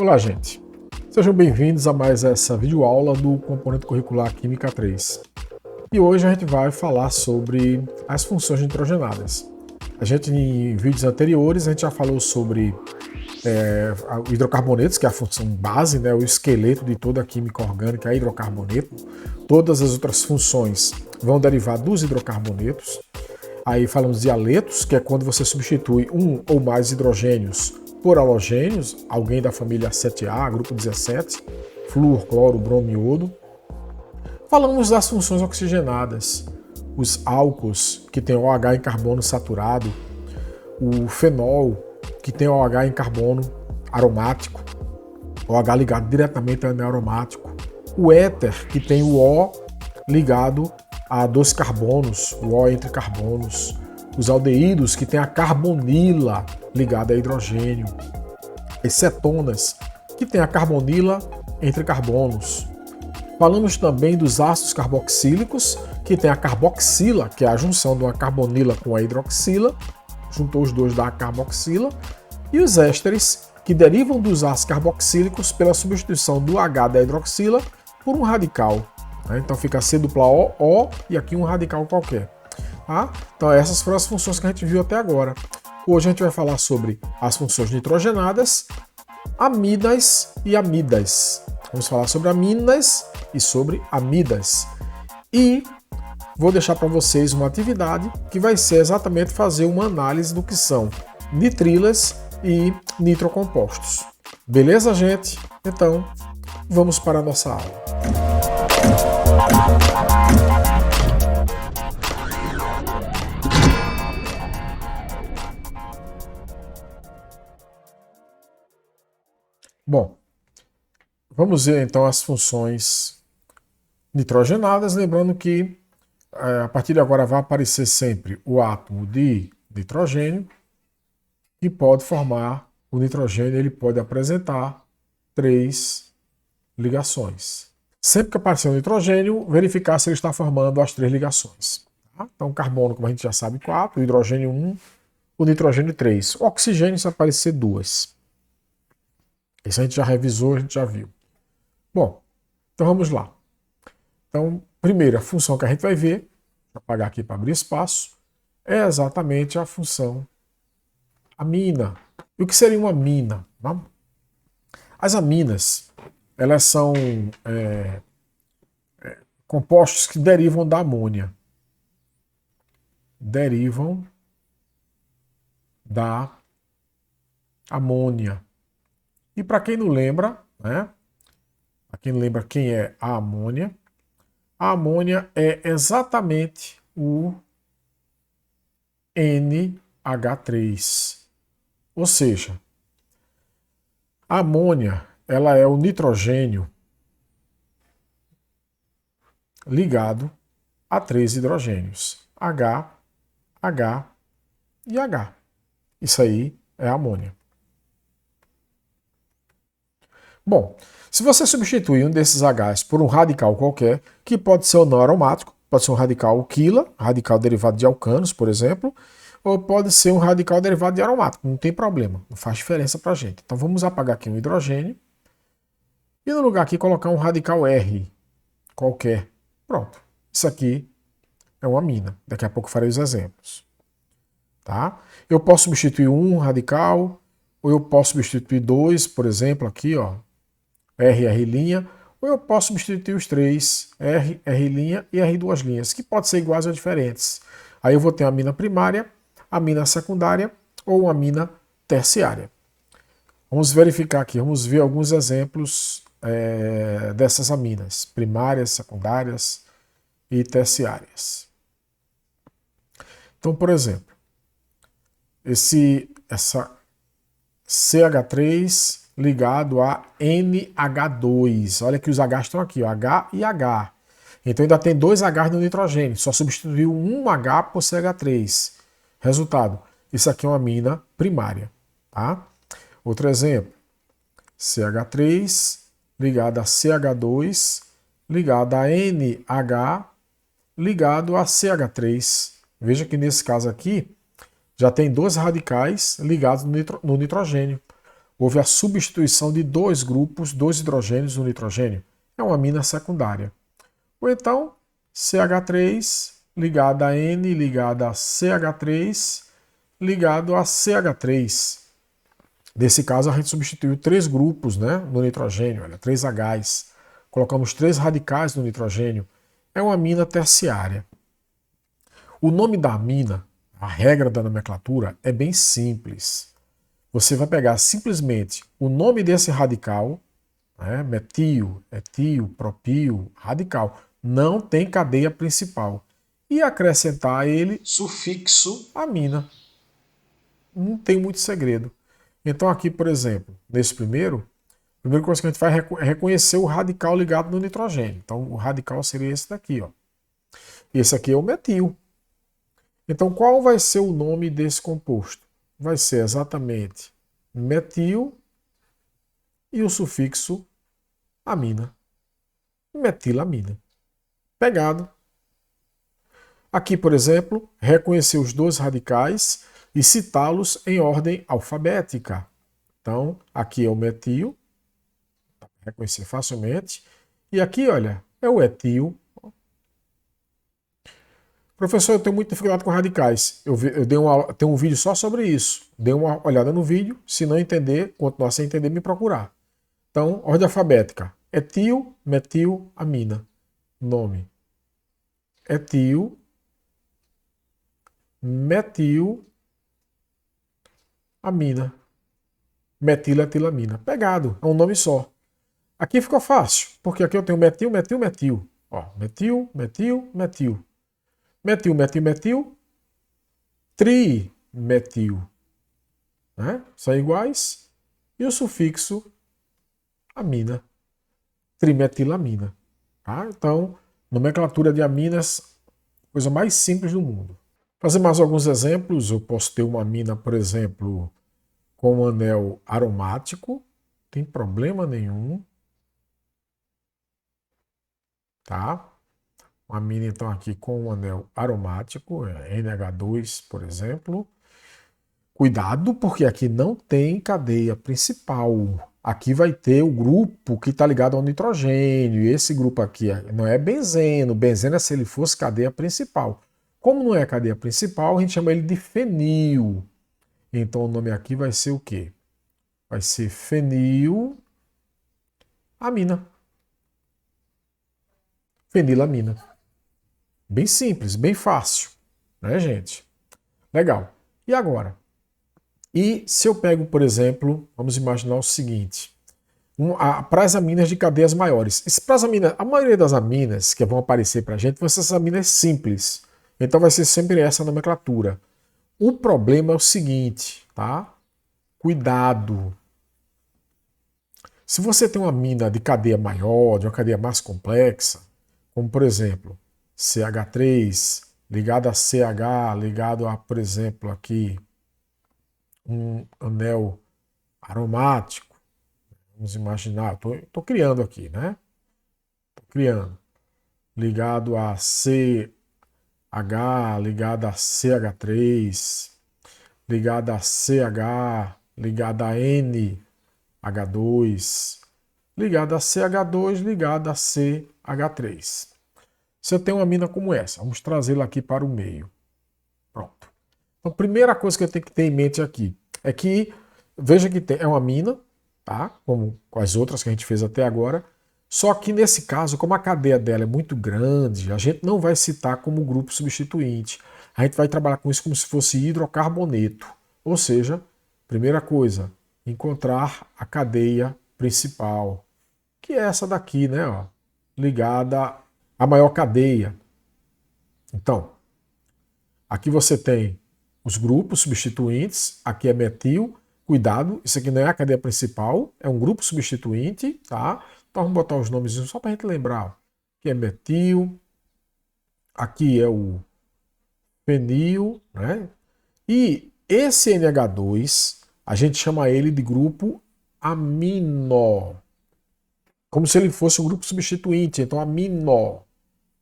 Olá, gente. Sejam bem-vindos a mais essa videoaula do Componente Curricular Química 3. E hoje a gente vai falar sobre as funções nitrogenadas. Em vídeos anteriores, a gente já falou sobre hidrocarbonetos, que é a função base, né, o esqueleto de toda a química orgânica é hidrocarboneto. Todas as outras funções vão derivar dos hidrocarbonetos. Aí falamos de haletos, que é quando você substitui um ou mais hidrogênios por halogênios, alguém da família 7A, grupo 17, flúor, cloro, bromo e iodo. Falamos das funções oxigenadas, os álcools, que tem OH em carbono saturado, o fenol, que tem OH em carbono aromático, OH ligado diretamente ao anel aromático, o éter, que tem o O ligado a dois carbonos, o O entre carbonos, os aldeídos, que tem a carbonila ligada a hidrogênio, as cetonas, que tem a carbonila entre carbonos. Falamos também dos ácidos carboxílicos, que tem a carboxila, que é a junção de uma carbonila com a hidroxila, juntou os dois dá a carboxila, e os ésteres, que derivam dos ácidos carboxílicos pela substituição do H da hidroxila por um radical. Então fica C dupla O, O e aqui um radical qualquer. Então essas foram as funções que a gente viu até agora. Hoje a gente vai falar sobre as funções nitrogenadas, amidas e amidas. Vamos falar sobre aminas e sobre amidas. E vou deixar para vocês uma atividade que vai ser exatamente fazer uma análise do que são nitrilas e nitrocompostos. Beleza, gente? Então, vamos para a nossa aula. Bom, vamos ver então as funções nitrogenadas, lembrando que a partir de agora vai aparecer sempre o átomo de nitrogênio, que pode formar o nitrogênio, ele pode apresentar 3 ligações. Sempre que aparecer o nitrogênio, verificar se ele está formando as 3 ligações. Então, o carbono, como a gente já sabe, 4, o hidrogênio 1, o nitrogênio 3. O oxigênio, se aparecer 2. Isso a gente já revisou, a gente já viu. Bom, então vamos lá. Então, primeira função que a gente vai ver, vou apagar aqui para abrir espaço, é exatamente a função amina. E o que seria uma amina? As aminas, elas são compostos que derivam da amônia. Derivam da amônia. E para quem não lembra, né? Para quem não lembra quem é a amônia é exatamente o NH3. Ou seja, a amônia, ela é o nitrogênio ligado a 3 hidrogênios, H, H e H. Isso aí é a amônia. Bom, se você substituir um desses Hs por um radical qualquer, que pode ser ou não aromático, pode ser um radical alquila, radical derivado de alcanos, por exemplo, ou pode ser um radical derivado de aromático, não tem problema, não faz diferença para a gente. Então vamos apagar aqui um hidrogênio e no lugar aqui colocar um radical R qualquer. Pronto, isso aqui é uma amina. Daqui a pouco farei os exemplos. Tá? Eu posso substituir um radical, ou eu posso substituir 2, por exemplo, aqui, ó, R, R', ou eu posso substituir os 3, R, R' e R duas linhas, que podem ser iguais ou diferentes. Aí eu vou ter a amina primária, a amina secundária ou uma amina terciária. Vamos verificar aqui, vamos ver alguns exemplos dessas aminas, primárias, secundárias e terciárias. Então, por exemplo, essa CH3 ligado a NH2. Olha que os H estão aqui, ó, H e H. Então ainda tem 2 H no nitrogênio, só substituiu um H por CH3. Resultado, isso aqui é uma amina primária. Tá? Outro exemplo, CH3 ligado a CH2 ligado a NH ligado a CH3. Veja que nesse caso aqui já tem 2 radicais ligados no nitrogênio. houve a substituição de dois grupos, dois hidrogênios no nitrogênio. É uma amina secundária. Ou então, CH3 ligado a N ligado a CH3 ligado a CH3. Nesse caso, a gente substituiu três grupos, né, no nitrogênio, olha, 3 Hs. Colocamos 3 radicais no nitrogênio. É uma amina terciária. O nome da amina, a regra da nomenclatura, é bem simples. Você vai pegar simplesmente o nome desse radical, né, metil, etil, propil, radical, não tem cadeia principal, e acrescentar a ele sufixo amina. Não tem muito segredo. Então aqui, por exemplo, nesse primeira coisa que a gente faz é reconhecer o radical ligado no nitrogênio. Então o radical seria esse daqui, ó. Esse aqui é o metil. Então qual vai ser o nome desse composto? Vai ser exatamente metil e o sufixo amina. Metilamina. Pegado. Aqui, por exemplo, reconhecer os dois radicais e citá-los em ordem alfabética. Então, aqui é o metil, dá para reconhecer facilmente. E aqui, olha, é o etil. Professor, eu tenho muita dificuldade com radicais. Eu tenho um vídeo só sobre isso. Dê uma olhada no vídeo. Se não entender, continuar sem entender, me procurar. Então, ordem alfabética. Etil, metil, amina. Nome. Etil, metil, amina. Metiletilamina. Pegado. É um nome só. Aqui ficou fácil, porque aqui eu tenho metil, metil, metil. Ó, metil, metil, metil. Metil, metil, metil. Trimetil. Né? São iguais. E o sufixo amina. Trimetilamina. Tá? Então, nomenclatura de aminas, coisa mais simples do mundo. Fazer mais alguns exemplos. Eu posso ter uma amina, por exemplo, com um anel aromático, não tem problema nenhum. Tá? Uma amina, então, aqui com um anel aromático, NH2, por exemplo. Cuidado, porque aqui não tem cadeia principal. Aqui vai ter o grupo que está ligado ao nitrogênio. E esse grupo aqui não é benzeno. Benzeno é se ele fosse cadeia principal. Como não é cadeia principal, a gente chama ele de fenil. Então o nome aqui vai ser o quê? Vai ser fenilamina. Fenilamina. Bem simples, bem fácil, né, gente? Legal. E agora? E se eu pego, por exemplo, vamos imaginar o seguinte, para as aminas de cadeias maiores. A maioria das aminas que vão aparecer para a gente vão ser essas aminas simples. Então vai ser sempre essa nomenclatura. O problema é o seguinte, tá? Cuidado. Se você tem uma amina de cadeia maior, de uma cadeia mais complexa, como por exemplo, CH3 ligado a CH, ligado a, por exemplo, aqui um anel aromático. Vamos imaginar, estou criando aqui, né? Estou criando. Ligado a CH, ligado a CH3, ligado a CH, ligado a NH2, ligado a CH2, ligado a CH3. Você tem uma amina como essa, vamos trazê-la aqui para o meio. Pronto. Então, a primeira coisa que eu tenho que ter em mente aqui é que, veja que é uma amina, tá? Como com as outras que a gente fez até agora, só que nesse caso, como a cadeia dela é muito grande, a gente não vai citar como grupo substituinte. A gente vai trabalhar com isso como se fosse hidrocarboneto. Ou seja, primeira coisa, encontrar a cadeia principal, que é essa daqui, né? Ó, ligada à maior cadeia. Então, aqui você tem os grupos substituintes, aqui é metil, cuidado, isso aqui não é a cadeia principal, é um grupo substituinte, tá? Então vamos botar os nomes só para a gente lembrar. Aqui é metil, aqui é o fenil, né? E esse NH2, a gente chama ele de grupo amino, como se ele fosse um grupo substituinte, então amino,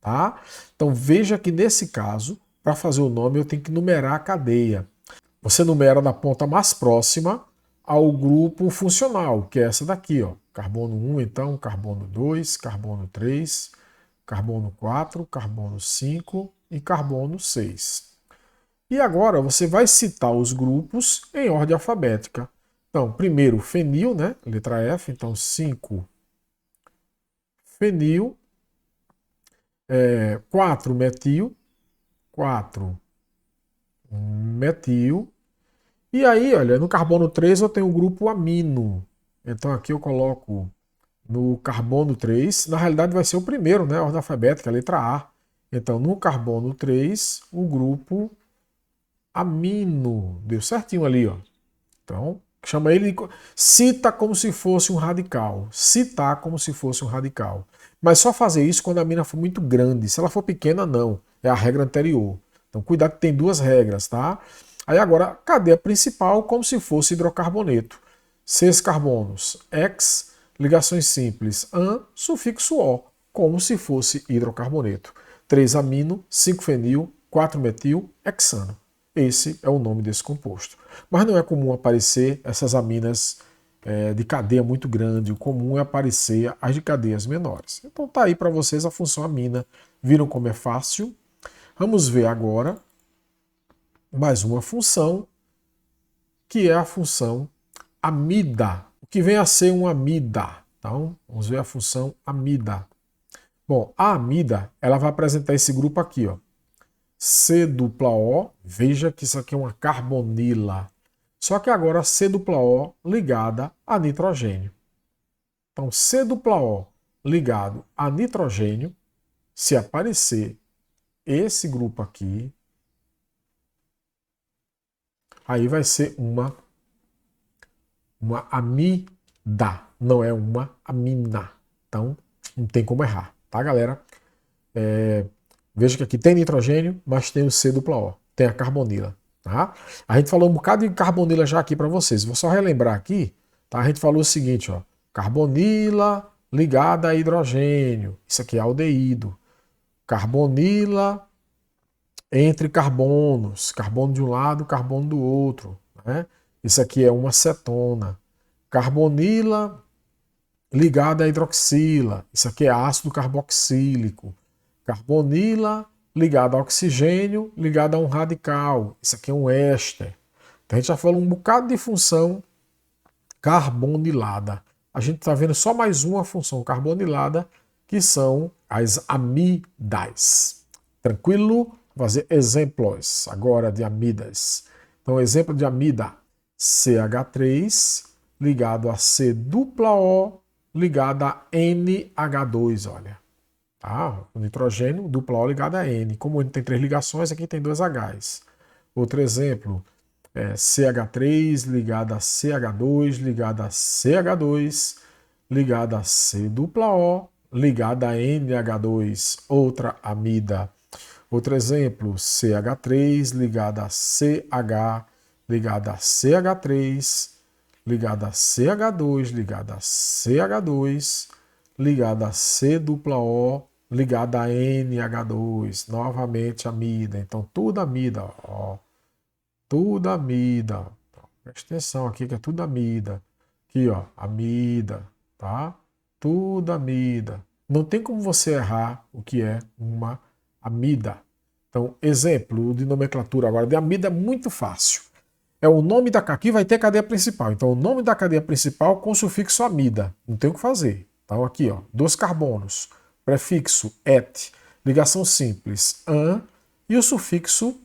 tá? Então veja que nesse caso, para fazer o nome, eu tenho que numerar a cadeia. Você numera da ponta mais próxima ao grupo funcional, que é essa daqui, ó. Carbono 1, então, carbono 2, carbono 3, carbono 4, carbono 5 e carbono 6. E agora você vai citar os grupos em ordem alfabética. Então, primeiro fenil, né? Letra F, então 5 fenil, 4 metil, 4 metil. E aí, olha, no carbono 3 eu tenho o grupo amino. Então aqui eu coloco no carbono 3, na realidade vai ser o primeiro, né? A ordem alfabética, a letra A. Então no carbono 3, o grupo amino. Deu certinho ali, ó. Então, chama ele, cita como se fosse um radical. Citar como se fosse um radical. Mas só fazer isso quando a amina for muito grande. Se ela for pequena, não. É a regra anterior. Então, cuidado que tem duas regras, tá? Aí agora, cadeia principal como se fosse hidrocarboneto. 6 carbonos, X, ligações simples, AN, sufixo O, como se fosse hidrocarboneto. 3 amino, 5 fenil, 4 metil, hexano. Esse é o nome desse composto. Mas não é comum aparecer essas aminas de cadeia muito grande. O comum é aparecer as de cadeias menores. Então tá aí para vocês a função amina. Viram como é fácil? Vamos ver agora mais uma função, que é a função amida. O que vem a ser uma amida? Então, vamos ver a função amida. Bom, a amida, ela vai apresentar esse grupo aqui, ó. C dupla O, veja que isso aqui é uma carbonila. Só que agora C dupla O ligada a nitrogênio. Então, C dupla O ligado a nitrogênio, se aparecer esse grupo aqui, aí vai ser uma amida, não é uma amina. Então, não tem como errar, tá, galera? Veja que aqui tem nitrogênio, mas tem o C dupla O, tem a carbonila. Tá? A gente falou um bocado de carbonila já aqui para vocês. Vou só relembrar aqui. Tá? A gente falou o seguinte, ó, carbonila ligada a hidrogênio. Isso aqui é aldeído. Carbonila entre carbonos. Carbono de um lado, carbono do outro. Né? Isso aqui é uma cetona. Carbonila ligada a hidroxila. Isso aqui é ácido carboxílico. Carbonila ligado a oxigênio, ligado a um radical. Isso aqui é um éster. Então a gente já falou um bocado de função carbonilada. A gente está vendo só mais uma função carbonilada, que são as amidas. Tranquilo? Vou fazer exemplos agora de amidas. Então, exemplo de amida, CH3 ligado a C dupla O ligado a NH2, olha. Tá? O nitrogênio, dupla O ligado a N. Como ele tem 3 ligações, aqui tem 2 Hs. Outro exemplo, CH3 ligado a CH2, ligado a CH2, ligado a C dupla O, ligado a NH2, outra amida. Outro exemplo, CH3 ligado a CH, ligado a CH3, ligado a CH2, ligado a CH2, ligado a C dupla O, ligado a NH2, novamente amida. Então, tudo amida, ó. Tudo amida. Presta atenção aqui que é tudo amida. Aqui, ó, amida, tá? Tudo amida. Não tem como você errar o que é uma amida. Então, exemplo de nomenclatura agora de amida é muito fácil. É o nome da aqui vai ter cadeia principal. Então, o nome da cadeia principal com sufixo amida. Não tem o que fazer. Então, aqui, ó, 2 carbonos, prefixo et, ligação simples an e o sufixo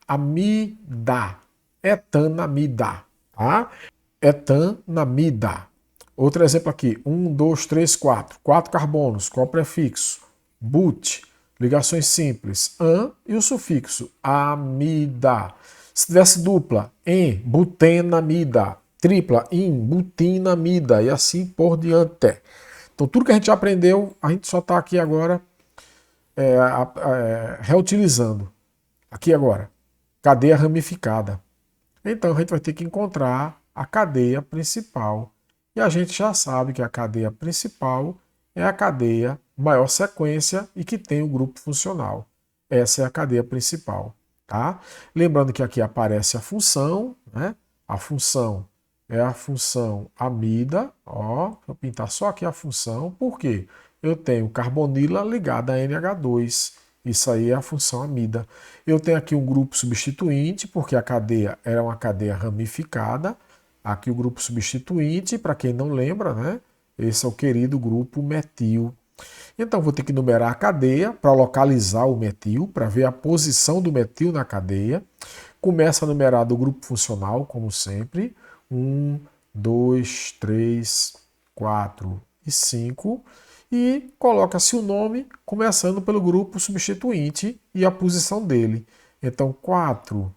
amida, etanamida, tá? Etanamida. Outro exemplo aqui, 1, 2, 3, 4. 4 carbonos, qual o prefixo? But, ligações simples an e o sufixo amida. Se tivesse dupla, em butenamida, tripla, em butinamida e assim por diante. Então, tudo que a gente já aprendeu, a gente só está aqui agora reutilizando. Aqui agora, cadeia ramificada. Então, a gente vai ter que encontrar a cadeia principal. E a gente já sabe que a cadeia principal é a cadeia maior sequência e que tem o grupo funcional. Essa é a cadeia principal. Tá? Lembrando que aqui aparece a função, né? A função é a função amida, ó, vou pintar só aqui a função, por quê? Eu tenho carbonila ligada a NH2, isso aí é a função amida. Eu tenho aqui um grupo substituinte, porque a cadeia era uma cadeia ramificada, aqui o grupo substituinte, para quem não lembra, né? Esse é o querido grupo metil. Então vou ter que numerar a cadeia para localizar o metil, para ver a posição do metil na cadeia. Começa a numerar do grupo funcional, como sempre. 1, 2, 3, 4 e 5. E coloca-se o nome, começando pelo grupo substituinte e a posição dele. Então 4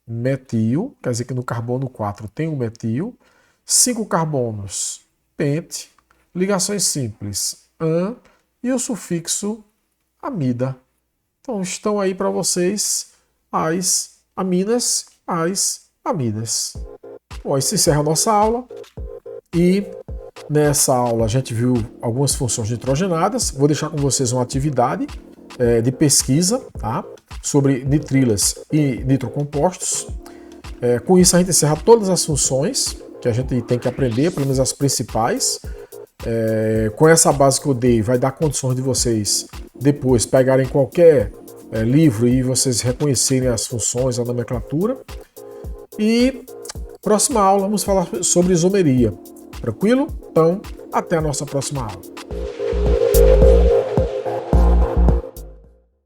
metil, quer dizer que no carbono 4 tem um metil. 5 carbonos, pente. Ligações simples, an. E o sufixo amida. Então estão aí para vocês as aminas, as amidas. Bom, isso encerra a nossa aula. E nessa aula a gente viu algumas funções nitrogenadas. Vou deixar com vocês uma atividade de pesquisa, tá? Sobre nitrilas e nitrocompostos. Com isso a gente encerra todas as funções que a gente tem que aprender, pelo menos as principais. Com essa base que eu dei, vai dar condições de vocês depois pegarem qualquer livro e vocês reconhecerem as funções, a nomenclatura. E próxima aula vamos falar sobre isomeria. Tranquilo? Então, até a nossa próxima aula.